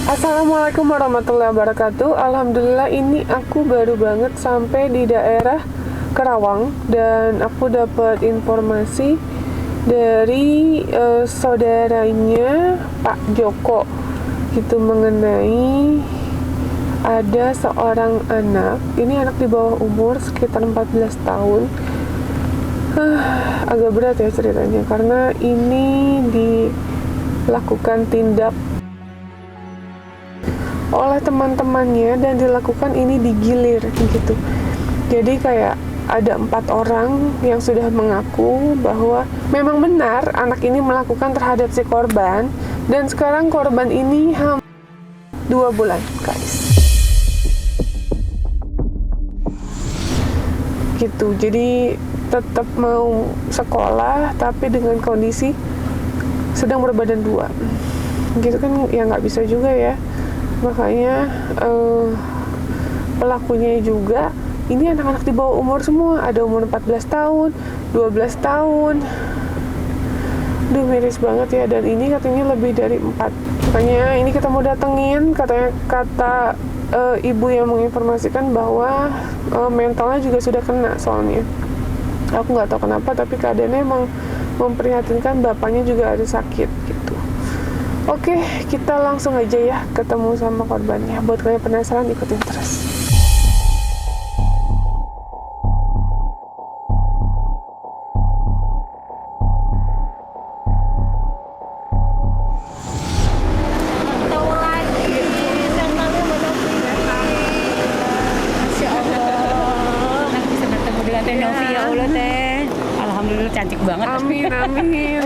Assalamualaikum warahmatullahi wabarakatuh. Alhamdulillah ini aku baru banget sampai di daerah Kerawang dan aku dapat informasi dari saudaranya Pak Joko gitu mengenai ada seorang anak, ini anak di bawah umur sekitar 14 tahun. Agak berat ya ceritanya karena ini dilakukan tindak oleh teman-temannya dan dilakukan ini digilir gitu. Jadi kayak ada 4 orang yang sudah mengaku bahwa memang benar anak ini melakukan terhadap si korban dan sekarang korban ini 2 bulan guys gitu. Jadi tetap mau sekolah tapi dengan kondisi sedang berbadan 2 gitu kan ya nggak bisa juga ya. Makanya pelakunya juga ini anak-anak di bawah umur semua, ada umur 14 tahun, 12 tahun. Duh miris banget ya, dan ini katanya lebih dari 4. Makanya ini kita mau datengin, kata ibu yang menginformasikan bahwa mentalnya juga sudah kena soalnya. Aku nggak tahu kenapa, tapi keadaannya emang memprihatinkan, bapaknya juga ada sakit gitu. Oke, kita langsung aja ya ketemu sama korbannya. Buat kalian penasaran, ikutin terus. Novi ya Allah teh, alhamdulillah cantik banget. Amin amin.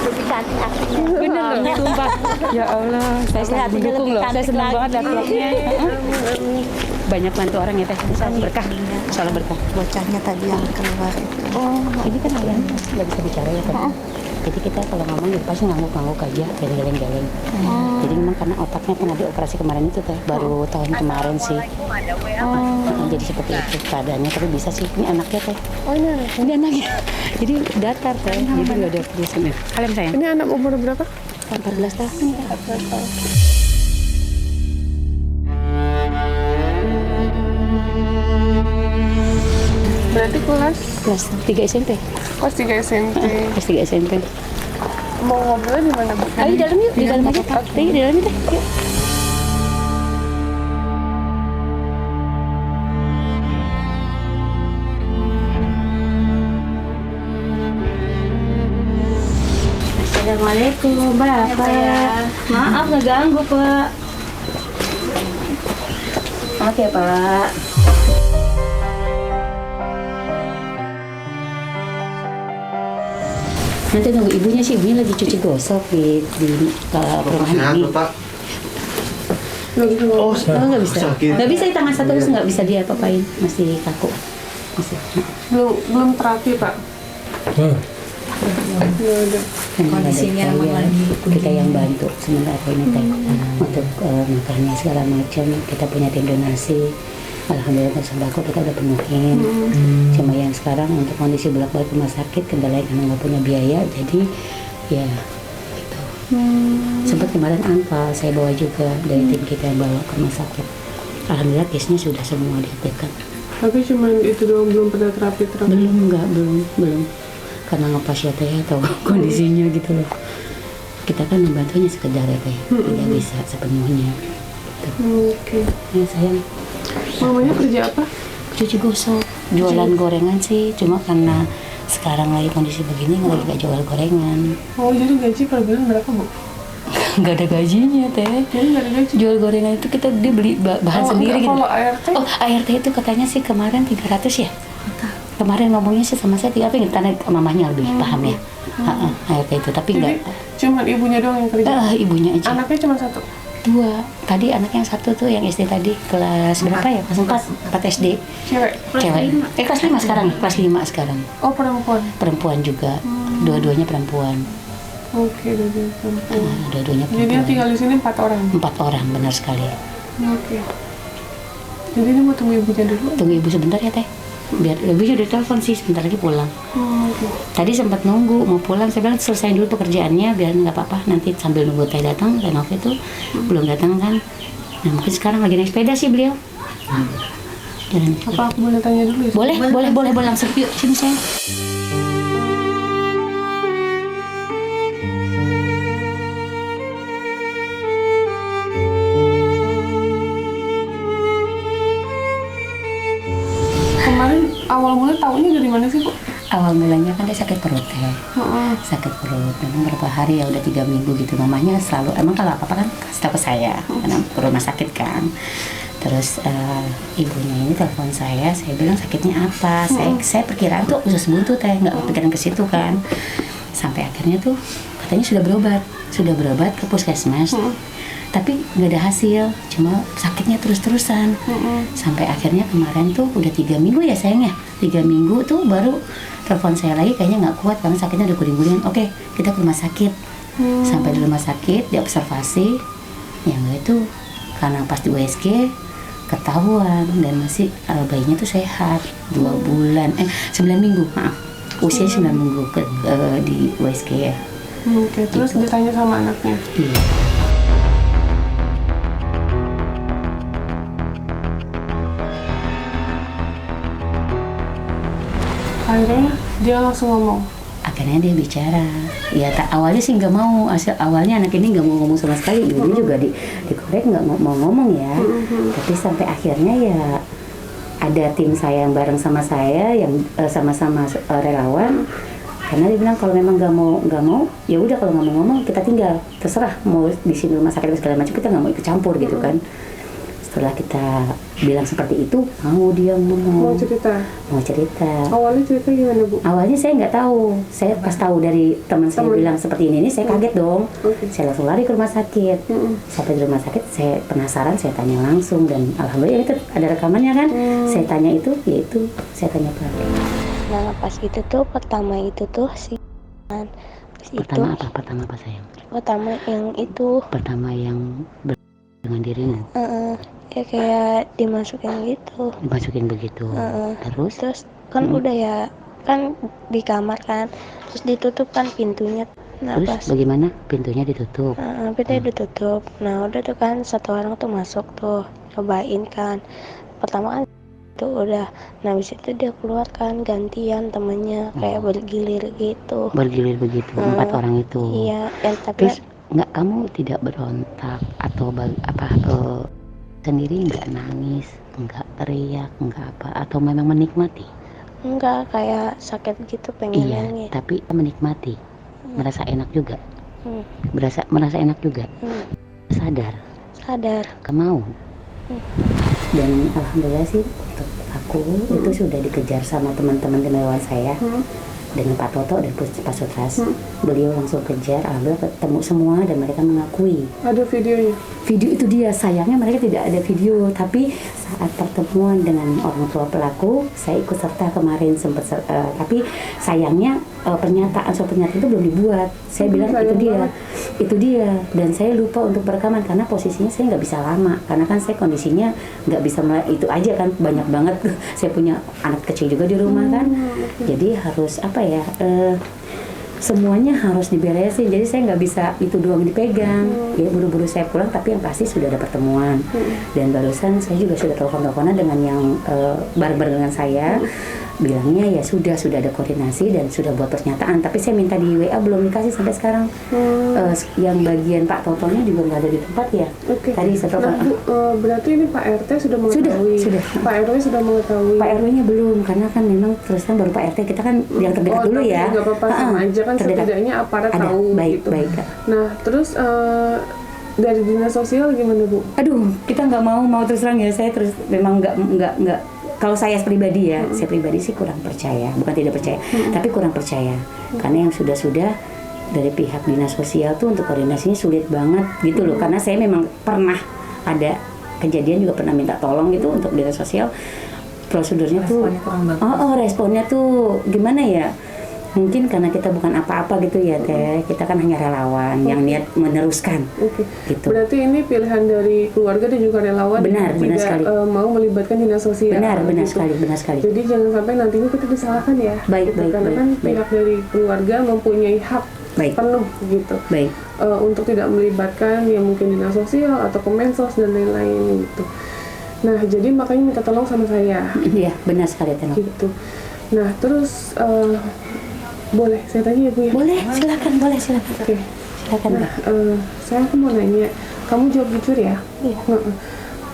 Lebih cantik aslinya. Bener loh, sumpah. Ya Allah, saya sangat mendukung loh. Saya senang banget lihat vlognya. Banyak bantu orang ya teh, berkah. Salam berkah. Bocahnya tadi yang keluar itu. Oh, ini kan ayam nggak bisa bicara ya teh. Jadi kita kalau ngomong ya pasti ngangguk-ngangguk aja, geleng-geleng. Jadi memang karena otaknya kan ada operasi kemarin itu teh, baru tahun kemarin sih. Jadi seperti itu keadaannya, tapi bisa sih. Ini anaknya teh. Oh ini anak. Ini anaknya. Jadi datar teh, jadi nggak ada biasanya. Kalian sayang? Ini anak umur berapa? 14 tahun. 14 tahun. Berarti kelas 3 SMP. kelas 3 SMP. Kelas 3 SMP. Mau ngobrolnya di mana, Bu? Ayo di dalam yuk, di dalam aja. Di dalam yuk. Yuk. Assalamualaikum, Bapak. Maaf ngeganggu, Pak. Oke, Pak. Nanti tunggu ibunya sih, ibunya lagi cuci gosok di perumahan ini. Oh, nggak bisa. Nggak bisa, tangan satu terus nggak bisa dia apain, masih kaku. Masih. Belum terapi, Pak. Kondisinya lagi kita yang bantu sementara ini teh untuk makannya segala macam. Kita punya tim donasi. Alhamdulillah untuk sembako kita udah penuhin. Cuma yang sekarang untuk kondisi bolak-balik rumah sakit kendalanya karena nggak punya biaya, jadi ya gitu. Sempat kemarin anfal saya bawa juga dari tim kita yang bawa ke rumah sakit. Alhamdulillah case-nya sudah semua diaktifkan. Tapi cuma itu doang, belum pernah terapi. Belum karena ngepas ya teh atau kondisinya gitu loh. Kita kan membantunya sekedar ya teh, tidak bisa sepenuhnya gitu. Oke. Ya sayang. Mamanya kerja apa? Cuci gosok, jualan gorengan sih, cuma karena sekarang lagi kondisi begini lagi gak jual gorengan. Oh jadi gaji per bulan berapa, Bu? Gak ada gajinya teh. Jadi nggak ada gaji? Jual gorengan itu kita dia beli bahan sendiri gitu. Kalau ART? Oh ART itu katanya sih kemarin 300 ya. Kemarin ngomongnya sih sama saya tapi karena mamahnya lebih paham ya. ART itu tapi jadi, enggak. Cuman ibunya doang yang kerja? Ibunya aja. Anaknya cuma 1? 2. Tadi anaknya yang 1 tuh yang SD tadi kelas berapa ya? Kelas 4 SD. Cewek? Kelas 5 sekarang. Kelas 5 sekarang. Oh perempuan? Perempuan juga. Dua-duanya perempuan. Oke, dua-duanya perempuan. Dua-duanya perempuan. Jadi yang tinggal di sini 4 orang? 4 orang, benar sekali. Oke. Jadi ini mau tunggu ibunya dulu? Tunggu ibu sebentar ya teh. Biar lebih udah telepon sih sebentar lagi pulang. Gitu. Tadi sempat nunggu mau pulang, saya bilang selesai dulu pekerjaannya biar nggak apa-apa, nanti sambil nunggu teh datang. Renov itu belum datang kan. Nah mungkin sekarang lagi naik sepeda sih beliau. Jalan. Apa aku boleh tanya dulu ya? Boleh langsung yuk sini sayang. Kemarin awal mula taunya dari mana sih, Bu? Awal mulanya kan dia sakit perut ya. Heeh. Sakit perut, memang berapa hari ya udah 3 minggu gitu. Mamanya selalu, emang kalau apa-apa kan kasih tahu ke saya, karena ke rumah sakit kan. Terus ibunya ini telepon saya bilang sakitnya apa. Saya perkiraan tuh usus buntu teh, nggak kepikiran ke situ kan. Sampai akhirnya tuh katanya sudah berobat ke puskesmas. Tapi nggak ada hasil, cuma sakitnya terus-terusan. Sampai akhirnya kemarin tuh udah 3 minggu ya sayangnya, 3 minggu tuh baru telepon saya lagi, kayaknya nggak kuat karena sakitnya udah guling-guling. Oke, kita ke rumah sakit. Sampai di rumah sakit diobservasi, yang itu karena pas di USG ketahuan dan masih bayinya tuh sehat 9 minggu, maaf, usia 9 minggu di USG ya. Oke, terus Gitu. ditanya sama anaknya. Iya. Akhirnya dia langsung ngomong. Akhirnya dia bicara. Ya awalnya sih nggak mau. Awalnya anak ini nggak mau ngomong sama sekali. Ibunya juga dikorek nggak mau ngomong ya. Tapi sampai akhirnya ya ada tim saya yang bareng sama saya yang sama-sama relawan. Karena dia bilang kalau memang nggak mau, ya udah kalau nggak mau ngomong kita tinggal. Terserah mau di sini rumah sakit segala macam, kita nggak mau ikut campur gitu kan. Setelah kita bilang seperti itu, mau dia ngomong. Mau cerita. Awalnya cerita gimana, Bu? Awalnya saya nggak tahu. Saya pas tahu dari teman saya bilang seperti ini saya kaget dong. Saya langsung lari ke rumah sakit. Sampai di rumah sakit saya penasaran, saya tanya langsung dan alhamdulillah itu ada rekamannya kan. Saya tanya itu, yaitu saya tanya lagi. Nah pas itu tuh pertama itu tuh si Pertama apa? Pertama apa sayang? Pertama yang itu Pertama yang dengan dirimu. ya kayak dimasukin gitu. Dimasukin begitu. Terus Kan udah ya kan di kamar kan, terus ditutup kan pintunya. Nah terus bagaimana? Pintunya ditutup. pintunya ditutup. Nah udah tuh kan satu orang tuh masuk tuh cobain kan. Pertama kan itu udah, nah habis itu dia keluar kan gantian temennya kayak bergilir gitu. Bergilir begitu, 4 orang itu. Iya, tapi Terus nggak, kamu tidak berontak atau sendiri, nggak nangis, nggak teriak, nggak apa, atau memang menikmati? enggak, kayak sakit gitu pengen Iya, nangis. tapi menikmati, merasa enak juga, Hmm. merasa enak juga, sadar, mau. Dan alhamdulillah sih untuk aku itu sudah dikejar sama teman-teman relawan saya. Dengan Pak Toto dan Pak Sutras, beliau langsung kejar, alhamdulillah ketemu semua dan mereka mengakui. Ada videonya? Video itu dia, sayangnya mereka tidak ada video, tapi saat pertemuan dengan orang tua pelaku, saya ikut serta kemarin sempat, tapi sayangnya pernyataan itu belum dibuat. Saya bilang itu dia, dan saya lupa untuk perekaman karena posisinya saya nggak bisa lama, karena kan saya kondisinya nggak bisa itu aja kan, banyak banget. Saya punya anak kecil juga di rumah kan, jadi harus semuanya harus diberesin, jadi saya nggak bisa itu doang dipegang. Ya buru-buru saya pulang, tapi yang pasti sudah ada pertemuan. Dan barusan saya juga sudah teleponan dengan yang bareng-bareng dengan saya, bilangnya ya sudah ada koordinasi dan sudah buat pernyataan, tapi saya minta di WA belum dikasih sampai sekarang. Yang bagian Pak Totonya juga nggak ada di tempat ya. Tadi saya telepon. Berarti ini Pak RT sudah mengetahui? Sudah. Pak RW sudah mengetahui? Pak RW-nya belum, karena kan memang terus kan baru Pak RT, kita kan yang terdekat dulu ya. Nggak apa-apa, sama aja kan, setidaknya aparat ada, tahu baik, gitu. Baik. Nah terus dari dinas sosial gimana, Bu? Aduh, kita nggak mau terus terang ya, saya terus memang nggak. Kalau saya pribadi ya, saya pribadi sih kurang percaya, bukan tidak percaya, tapi kurang percaya, karena yang sudah dari pihak dinas sosial tuh untuk koordinasinya sulit banget gitu loh, karena saya memang pernah ada kejadian juga pernah minta tolong gitu untuk dinas sosial, prosedurnya tuh, responnya tuh gimana ya? Mungkin karena kita bukan apa-apa gitu ya Teh, kita kan hanya relawan yang niat meneruskan. Oke. Gitu. Berarti ini pilihan dari keluarga dan juga relawan Benar, yang benar tidak sekali. mau melibatkan dinas sosial. Benar gitu. sekali. Jadi jangan sampai nantinya kita disalahkan ya. Baik, gitu. baik, Karena baik, kan baik. pihak dari keluarga mempunyai hak Baik. penuh gitu. Baik. Untuk tidak melibatkan yang mungkin dinas sosial atau Kemensos dan lain-lain gitu. Nah, jadi makanya minta tolong sama saya Iya, benar sekali Teh. gitu. Nah, terus boleh saya tanya ya Bu ya? Boleh, silakan. Oke. Silakan Nah, Teh. saya mau nanya, kamu jawab jujur ya? Iya. Heeh.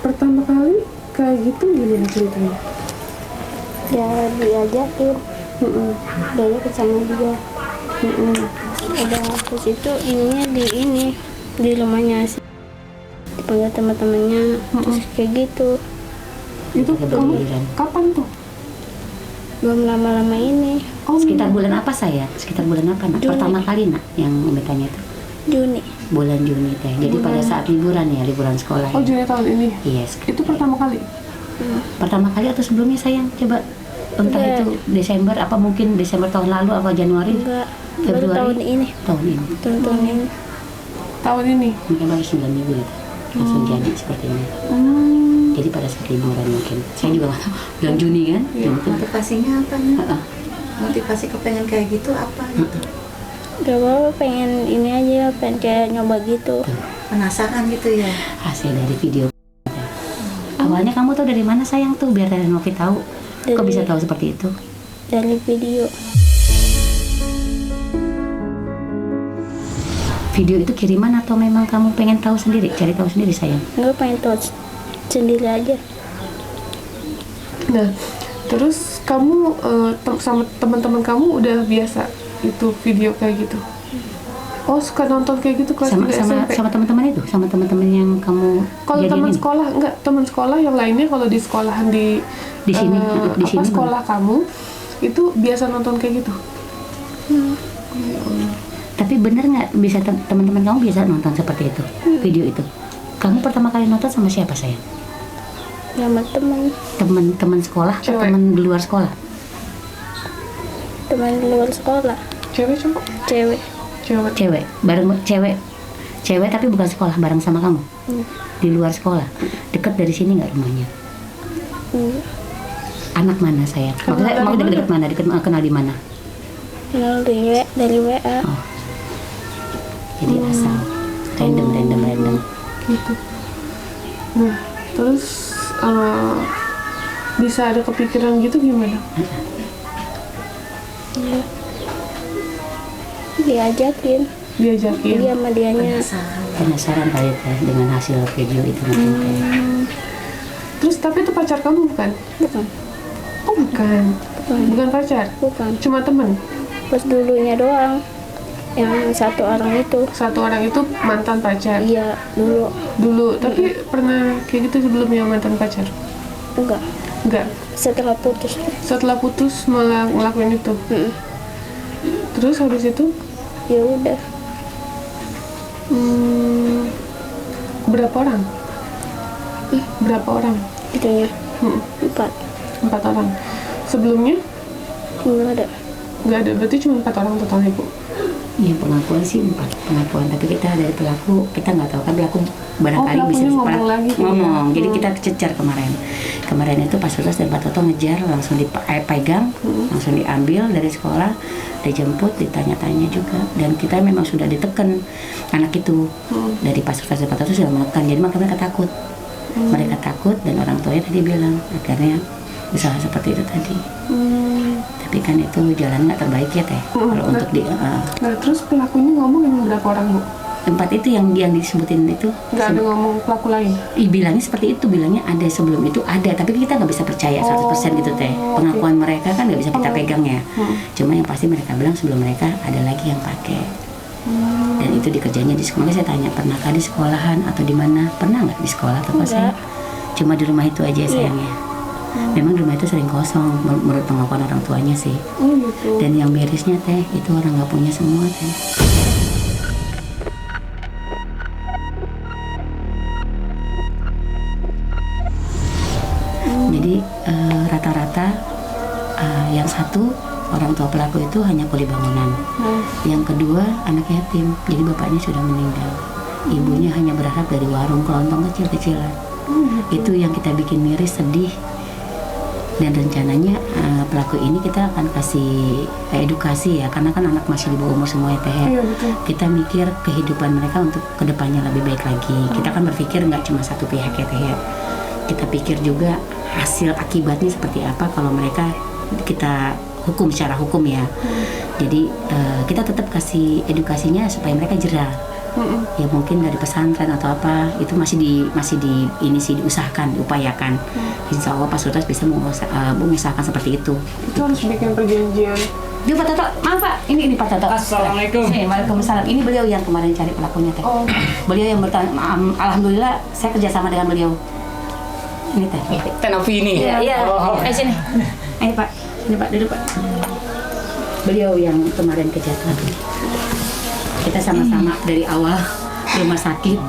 Pertama kali kayak gitu gimana ceritanya? Ya diajakin, Heeh. diajakin sama dia. Heeh. Udah ke situ ininya di rumahnya sih. Dipanggil teman-temannya, terus kayak gitu. Itu Kita kamu bergiliran. kapan tuh? Belum lama-lama ini, Oh, Sekitar bulan apa saya? Sekitar bulan apa nak? Juni. Pertama kali nak yang Umi tanya itu? Juni. Bulan Juni Teh. Jadi pada saat liburan ya, liburan sekolah. Oh, Ya? Juni tahun ini. Yes. Itu pertama kali. Pertama kali atau sebelumnya sayang? Coba entah Enggak. itu Desember apa mungkin Desember tahun lalu apa Januari? Enggak, baru Februari? tahun ini. Tahun ini. Tahun ini. Tahun ini. Mungkin baru 9 minggu ya Teh. Langsung jadi seperti ini. Jadi pada saat liburan mungkin. Saya juga nggak tahu. Bulan Juni kan? Mungkin. Motivasinya apa nih? Heeh. Motivasi kepengen kayak gitu apa gitu? Gak apa-apa, pengen ini aja, pengen kayak nyoba gitu. Penasaran gitu ya? Hasil dari video. Awalnya kamu tahu dari mana sayang tuh biar Teh Novi tahu. Kok Dari- bisa tahu seperti itu? Dari video. Video itu kiriman atau memang kamu pengen tahu sendiri, cari tahu sendiri sayang? Enggak, pengen tahu sendiri aja. Nah, terus kamu sama teman-teman kamu udah biasa itu video kayak gitu? Oh, suka nonton kayak gitu kelas Sama 3 sama SMP? sama teman-teman itu, sama teman-teman yang kamu Kalau jadian teman ini? sekolah, enggak, teman sekolah yang lainnya kalau di sekolahan Di sini, di apa sini sekolah kamu itu biasa nonton kayak gitu? Tapi bener nggak bisa teman-teman kamu bisa nonton seperti itu, video itu? Kamu pertama kali nonton sama siapa sayang? Sama teman Teman-teman sekolah atau Cewek. teman di luar sekolah? di luar sekolah, Cewek cowok? cewek. Cewek. Cewek, bareng cewek tapi bukan sekolah, bareng sama kamu di luar sekolah. Dekat dari sini nggak rumahnya? Anak mana sayang? Kenal Mau dari deket mana? Deket kenal di mana? Kenal dari WA. Jadi asal random. Gitu. Nah, terus bisa ada kepikiran gitu gimana? Iya. Diajakin, Diajakin. dia sama dianya. Penasaran kali Teh dengan hasil video itu mungkin Teh. Terus tapi itu pacar kamu bukan? Bukan, Oh, bukan. Bukan pacar. bukan. Cuma teman. Pas dulunya doang. Yang satu orang itu. Satu orang itu mantan pacar. Iya, Dulu, tapi pernah kayak gitu sebelumnya mantan pacar? enggak. Enggak. Setelah putus. Setelah putus malah ngelakuin itu. Terus habis itu Ya udah. berapa orang? Berapa orang? Itunya Hmm, 4. 4 orang. Sebelumnya Enggak ada. nggak ada, berarti cuma 4 orang totalnya Bu. Iya pengakuan sih 4 pengakuan, tapi kita dari pelaku kita nggak tahu kan pelaku barangkali Oh, bisa pelakunya ngomong lagi tuh ya? ngomong. Jadi kita cecar kemarin itu Pak Sutas dan Pak Toto ngejar langsung dipegang, langsung diambil dari sekolah, dijemput, ditanya-tanya juga, dan kita memang sudah diteken anak itu dari Pak Sutas dan Pak Toto sudah menekan, jadi makanya mereka takut. Mereka takut dan orang tuanya tadi bilang akhirnya bisa seperti itu tadi. Tapi kan itu jalan nggak terbaik ya Teh. Kalau untuk di Nah, terus pelakunya ngomong emang berapa orang Bu? tempat itu yang disebutin itu Nggak ada ngomong pelaku lain? bilangnya seperti itu, bilangnya ada sebelum itu ada, tapi kita nggak bisa percaya 100% gitu Teh. Pengakuan mereka kan nggak bisa kita pegang ya. Cuma yang pasti mereka bilang sebelum mereka ada lagi yang pakai. Dan itu dikerjanya di sekolah. Saya tanya pernahkah di sekolahan atau di mana? Pernah nggak di sekolah atau apa saya? Cuma di rumah itu aja sayangnya. Memang rumah itu sering kosong menurut pengakuan orang tuanya sih. Oh gitu. Dan yang mirisnya Teh itu orang nggak punya semua Teh. Jadi rata-rata yang satu orang tua pelaku itu hanya kuli bangunan. Yang kedua anak yatim, jadi bapaknya sudah meninggal. Ibunya hanya berharap dari warung kelontong kecil-kecilan. Itu yang kita bikin miris, sedih. Dan rencananya pelaku ini kita akan kasih edukasi ya, karena kan anak masih di bawah umur semua ya Teh. Iya, betul. Kita mikir kehidupan mereka untuk kedepannya lebih baik lagi. Kita kan berpikir nggak cuma satu pihak ya Teh ya. Kita pikir juga hasil akibatnya seperti apa kalau mereka kita hukum secara hukum ya. Jadi kita tetap kasih edukasinya supaya mereka jerah. Ya mungkin dari pesantren atau apa itu masih ini sih diusahakan, diupayakan. Insya Allah Pak Sultas bisa mengusahakan seperti itu. Itu harus bikin perjanjian. Dia Pak Toto, maaf Pak, ini Pak Toto. Assalamualaikum. Waalaikumsalam. Ini beliau yang kemarin cari pelakunya Teh. Oh. Beliau yang bertanya, alhamdulillah saya kerjasama dengan beliau. Ini Teh. Tenovi ini. Iya. Oh. Sini. Ayo Pak, ini Pak duduk Pak. Beliau yang kemarin kejahatan. Kita sama-sama dari awal rumah sakit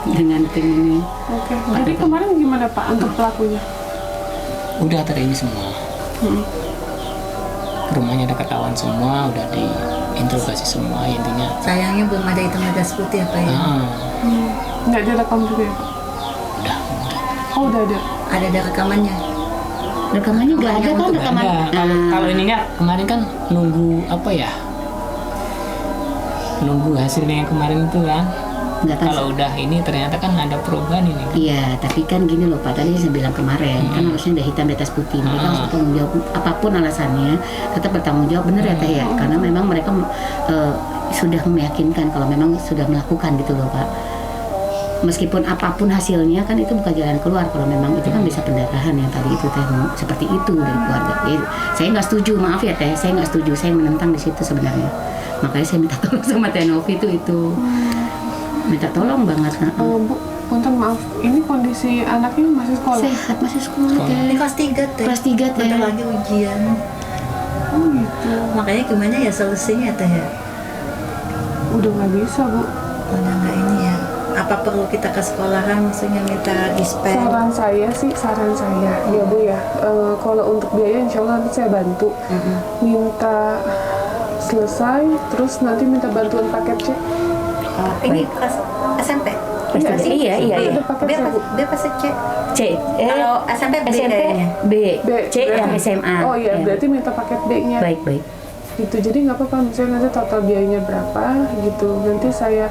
dengan tim ini. Oke. Jadi kemarin gimana Pak untuk pelakunya? Udah terima semua. Rumahnya udah ketahuan semua, udah diinterogasi semua intinya. Sayangnya belum ada hitam gas putih apa ya? Nggak direkam juga ya Pak? Udah. Oh udah ada. Ada rekamannya. Rekamannya nggak ada kan rekaman. Kalau ininya kemarin kan nunggu apa ya? Nunggu hasilnya yang kemarin itu kan. Nggak tahu. Kalau udah ini ternyata kan ada perubahan ini. Iya, tapi kan gini loh Pak, tadi saya bilang kemarin kan harusnya udah hitam di atas putih. Mereka harus bertanggung jawab apapun alasannya, tetap bertanggung jawab, bener ya Teh ya. Karena memang mereka sudah meyakinkan kalau memang sudah melakukan gitu loh Pak. Meskipun apapun hasilnya kan itu bukan jalan keluar. Kalau memang itu kan bisa pendarahan yang tadi itu Teh, seperti itu dari keluarga. Saya nggak setuju, maaf ya Teh, saya nggak setuju, saya menentang di situ sebenarnya. Makanya saya minta tolong sama Teh Novi itu. Minta tolong banget. Bu, punten maaf, ini kondisi anaknya masih sekolah? Sehat, masih sekolah Teh. Ini kelas 3 Teh. Kelas 3 Teh. Bentar lagi ujian. Oh gitu. Makanya gimana ya solusinya Teh ya? Udah nggak bisa Bu. Udah nggak ini ya. Apa perlu kita ke sekolahan maksudnya minta dispen? Saran saya ya Bu ya, kalau untuk biaya insya Allah nanti saya bantu. Minta selesai, terus nanti minta bantuan paket C. Ini kelas SMP? Iya. Ada paket C Bu. Dia pasti C. C. Kalau SMP B kayaknya. B. B. C yang SMA. Oh iya, Ya. berarti minta paket B-nya. Baik. Gitu, jadi nggak apa-apa, misalnya nanti total biayanya berapa gitu, nanti saya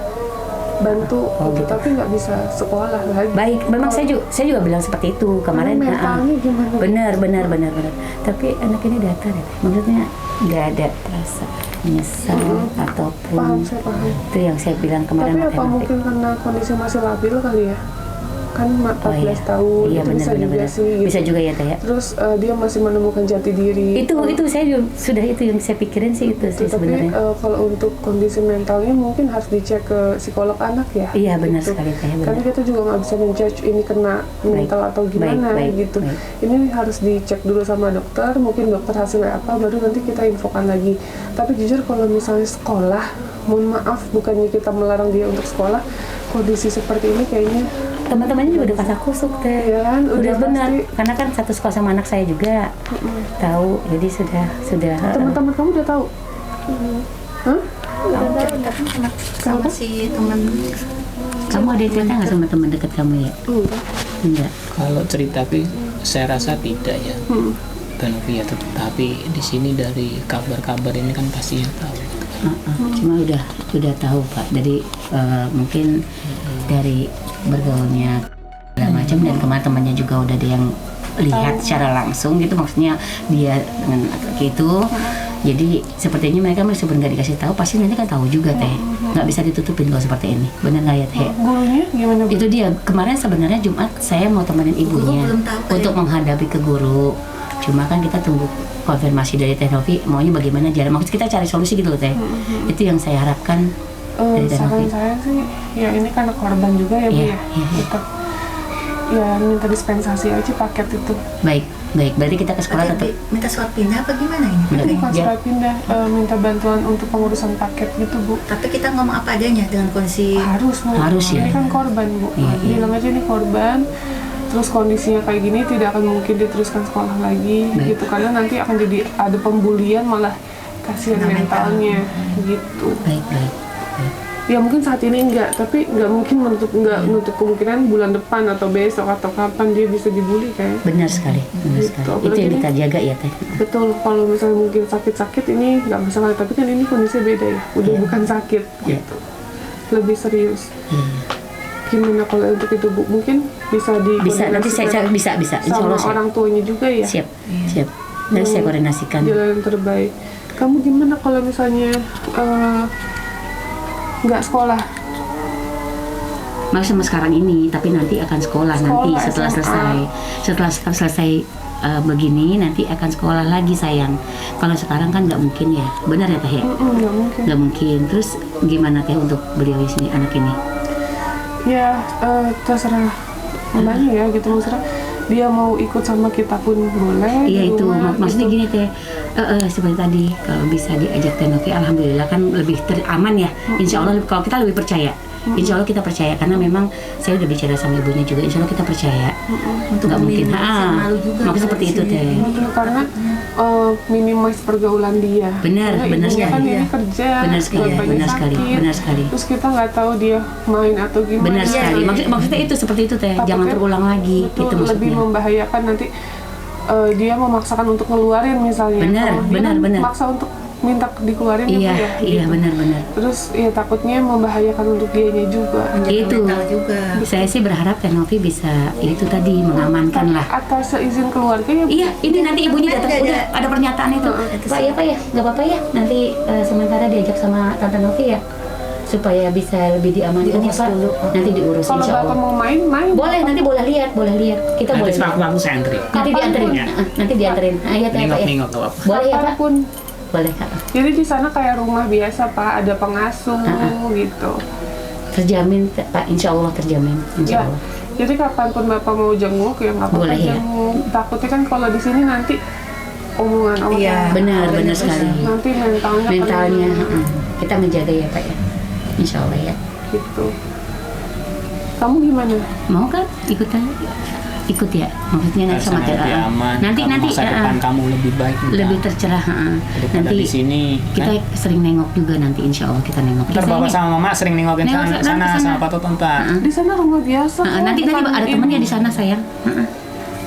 bantu gitu. Gitu. Tapi nggak bisa sekolah lagi. Baik, memang saya juga bilang seperti itu kemarin. Mentalnya gimana? Benar. Tapi anak ini datar ya, maksudnya nggak ada rasa menyesal ataupun Saya paham. itu yang saya bilang kemarin. Tapi apa mungkin karena kondisi masih labil kali ya? Kan 14 tahun, Iya, itu bisa juga benar. sih gitu. Bisa juga ya Teh ya. Terus dia masih menemukan jati diri. Itu saya juga sudah itu yang saya pikirin sih itu sih Tapi sebenarnya. kalau untuk kondisi mentalnya mungkin harus dicek ke psikolog anak ya. Iya benar gitu. sekali Teh, benar. Karena kita juga nggak bisa menjudge ini kena mental atau gimana gitu. baik. Ini harus dicek dulu sama dokter, mungkin dokter hasilnya apa, baru nanti kita infokan lagi. Tapi jujur kalau misalnya sekolah, mohon maaf bukannya kita melarang dia untuk sekolah, kondisi seperti ini kayaknya Teman-temannya juga udah kasak kusuk Teh. Iya kan, udah udah benar. pasti. Karena kan satu sekolah sama anak saya juga. Tahu, jadi sudah. teman-teman kamu udah tahu. Hah? Sama si teman. Kamu ada cerita nggak sama teman dekat kamu ya? Enggak. Kalau cerita saya rasa tidak ya. Tenovi ya, tapi di sini dari kabar-kabar ini kan pasti yang tahu. Cuma udah tahu Pak. Jadi mungkin dari bergaulnya segala macam dan kemarin temannya juga udah ada yang lihat secara langsung gitu, maksudnya dia dengan laki itu. Jadi sepertinya mereka meskipun nggak dikasih tahu pasti nanti kan tahu juga Teh. Nggak bisa ditutupin kalau seperti ini. Benar nggak ya Teh? Gurunya gimana Bu? Itu dia kemarin sebenarnya Jumat saya mau temenin ibunya belum tahu, Teh. untuk menghadapi ke guru. Cuma kan kita tunggu konfirmasi dari Teh Novi maunya bagaimana jalan. Maksud kita cari solusi gitu loh Teh. Itu yang saya harapkan dari Teh Saran Novi. saya sih, ya ini karena korban juga ya Bu Iya, ya. iya. Tetap ya minta dispensasi aja paket itu. Baik. Berarti kita ke sekolah tetap. Minta surat pindah apa gimana ini? Benar. Bukan Ya. surat pindah, minta bantuan untuk pengurusan paket gitu Bu. Tapi kita ngomong apa adanya dengan kondisi Harus Bu. Harus, ya. Ini kan korban Bu. Iya, iya. Bilang aja ini korban. terus kondisinya kayak gini tidak akan mungkin diteruskan sekolah lagi gitu, karena nanti akan jadi ada pembulian, malah kasihan mentalnya gitu. Baik. Ya mungkin saat ini enggak, tapi nggak mungkin menutup kemungkinan bulan depan atau besok atau kapan dia bisa dibully kan. Benar sekali. Gitu. Itu yang kita jaga ya Teh. Betul, kalau misalnya mungkin sakit-sakit ini nggak masalah, tapi kan ini kondisinya beda ya, udah bukan sakit gitu, lebih serius. Gimana kalau untuk itu Bu? Mungkin bisa Nanti saya bisa Insya sama Allah orang tuanya juga ya. siap. Nanti saya koordinasikan. Jalan yang terbaik. Kamu gimana kalau misalnya nggak sekolah? Masih sama sekarang ini, tapi nanti akan sekolah nanti setelah selesai begini nanti akan sekolah lagi sayang. Kalau sekarang kan nggak mungkin ya, benar ya Teh ya? Nggak mungkin. Nggak mungkin. Terus gimana Teh untuk beliau di sini anak ini? Ya terserah mamanya ya gitu, maksudnya dia mau ikut sama kita pun boleh. Iya di itu rumah, maksudnya gitu. gini Teh, seperti tadi kalau bisa diajak Teh Novi, alhamdulillah kan lebih aman ya. Insya Allah kalau kita lebih percaya. Insya Allah kita percaya, karena memang saya udah bicara sama ibunya juga. Insya Allah kita percaya. Untuk Nggak mungkin. malu juga. Maksudnya seperti itu Teh. Betul, karena minimize pergaulan dia. Benar Karena ibunya sekali. kan ini kerja, Benar sekali, korbannya sakit. benar sekali. Terus kita nggak tahu dia main atau gimana. Benar sekali. Maksudnya itu seperti itu Teh. Takutnya Jangan terulang lagi. betul, Itu lebih maksudnya. membahayakan nanti dia memaksakan untuk ngeluarin misalnya. Benar, Kalau dia benar, kan benar. maksa untuk minta dikeluarin gitu ya. Iya benar. Terus ya takutnya membahayakan untuk dianya juga. Itu. Mental juga. Saya sih berharap Teh Novi bisa itu tadi mengamankan lah. Atas seizin keluarga ya. Iya, ini nanti ibunya datang, Ada. udah ada pernyataan itu. Pak ya, nggak apa-apa ya. Nanti sementara diajak sama Tante Novi ya, supaya bisa lebih diamankan ya Pak. Nanti diurus Kalau insya Bapak Allah. mau main. Boleh, nanti boleh lihat. Kita Nanti boleh. lihat. sewaktu-waktu saya antri. Nanti dianterin. Ya. Nanti dianterin. Iya Teh Pak ya. Nengok nggak apa-apa. Boleh ya Pak. Kapanpun. Boleh Kak. Jadi di sana kayak rumah biasa Pak, ada pengasuh gitu. Terjamin Pak, insya Allah terjamin. Insya Ya. Allah. Jadi kapanpun Bapak mau jenguk ya nggak apa-apa Boleh, ya. jenguk. Takutnya kan kalau di sini nanti omongan. Iya. Benar sekali. Nanti mentalnya. Mentalnya, kena, kita menjaga ya Pak ya. Insya Allah ya. gitu. Kamu gimana? Mau kan ikutan? Ikut ya, maksudnya nanti sama Harusnya Teh. lebih aman. Nanti masa depan kamu lebih baik. lebih tercerah. Daripada Nanti di sini kita kan? sering nengok juga, nanti insya Allah kita nengok. Ntar bapak sama mama sering nengokin Nengok sana sana. sama Pak Tonton. Di sana rumah biasa. kok, Nanti bukan ada ini. temennya di sana sayang.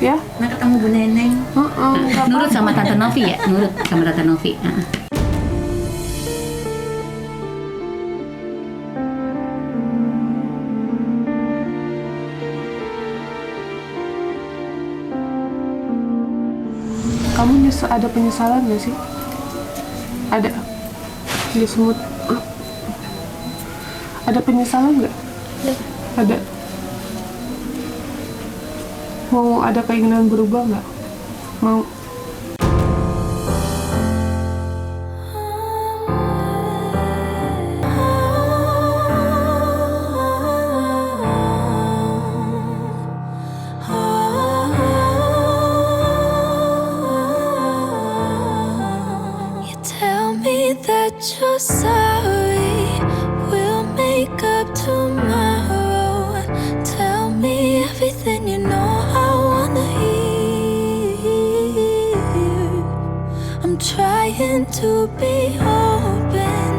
Ya. Nah ketemu Bu Neneng. nggak Nurut apa-apa. sama Tante Novi ya, nurut sama Tante Novi. Kamu ada penyesalan nggak sih? Ada. Dia semut. Ada penyesalan nggak? Ada. Mau ada keinginan berubah nggak? Mau. You tell me that you're sorry. We'll make up tomorrow. Tell me everything you know I wanna hear. I'm trying to be open,